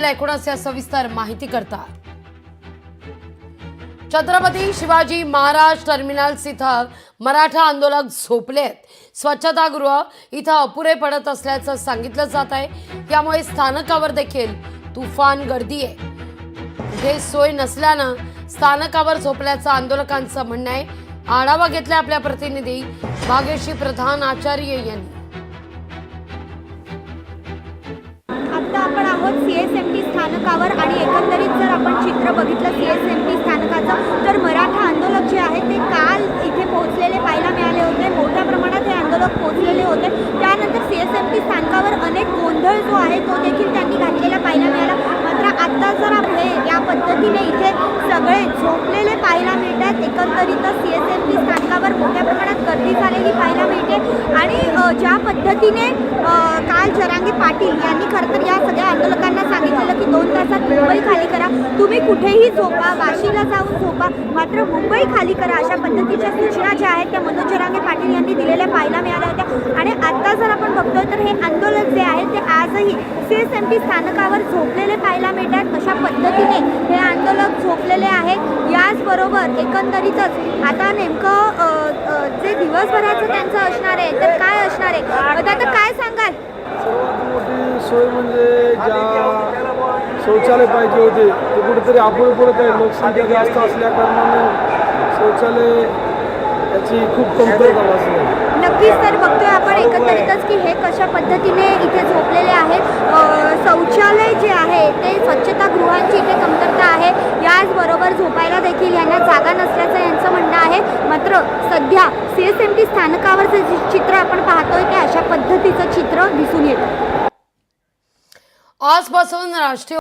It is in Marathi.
एकूणच या सविस्तर माहिती करतात। छत्रपती शिवाजी महाराज टर्मिनल्स इथं मराठा आंदोलक झोपलेत। स्वच्छतागृह इथं अपुरे पडत असल्याचं सांगितलं जात आहे। त्यामुळे स्थानकावर देखील तुफान गर्दी आहे। कुठे सोय नसल्यानं स्थानकावर झोपल्याचं आंदोलकांचं म्हणणं आहे। आढावा घेतला आपल्या प्रतिनिधी भाग्यश्री प्रधान आचार्य यांनी। आता आपण आहोत सीएसएमटी स्थानकावर आणि एकंदरीत जर आपण चित्र बघितलं सीएसएमटी स्थानकाचं तर मराठा आंदोलक जे आहेत ते काल इथे पोहोचलेले पाहायला मिळाले होते। मोठ्या प्रमाणात हे आंदोलक पोहोचलेले होते। त्यानंतर सीएसएमटी स्थानकावर अनेक गोंधळ जो आहे तो देखील त्यांनी घातलेला पाहायला मिळाला। मात्र आता जर हे या पद्धतीने इथे सगळे झोपलेले पाहायला मिळतात। एकंदरीतच सीएसएमटी स्थानकावर मोठ्या प्रमाणात गर्दी झालेली पाहायला मिळते आणि ज्या पद्धतीने काल जरांगे पाटील यांनी खरं तर या सगळ्या आंदोलकांना सांगितलेलं की 2 तासात मुंबई खाली करा, तुम्ही कुठेही झोपा, वाशीला जाऊन झोपा, मात्र मुंबई खाली करा, अशा पद्धतीच्या सूचना ज्या आहेत त्या मनोज जरांगे पाटील यांनी दिलेल्या पाहायला मिळाल्या होत्या। आणि आता जर आपण बघतोय तर हे आंदोलक जे आहेत ते आजही सीएसएमटी स्थानकावर झोपलेले पाहायला मिळतात। अशा पद्धतीने हे आंदोलक झोपलेले आहेत। याचबरोबर एकंदरीतच आता नेमकं जे दिवसभराचं त्यांचं असणार आहे तर काय असणार आहे, आता काय सांगाल? सर्वात मोठी सोय म्हणजे ज्या शौचालय पाहिजे होते ते कुठेतरी अपुरे पडत आहे। लोकसंख्या जास्त असल्या कारणाने शौचालय याची खूप कमतरता भासली आहे। नक्कीच तर बघतोय आपण एकंदरीतच की हे कशा पद्धतीने इथे झोपलेले आहेत। शौचालय जे आहे ते स्वच्छतागृहांची इथे कमतरता आहे। याचबरोबर झोपायला देखील यांना जागा नसल्याचं यांचं म्हणणं आहे। मात्र सध्या सीएसएमटी स्थानकावरचं जे चित्र आपण पाहतोय ते अशा पद्धतीचं चित्र दिसून येतं। आजपासून राष्ट्रीय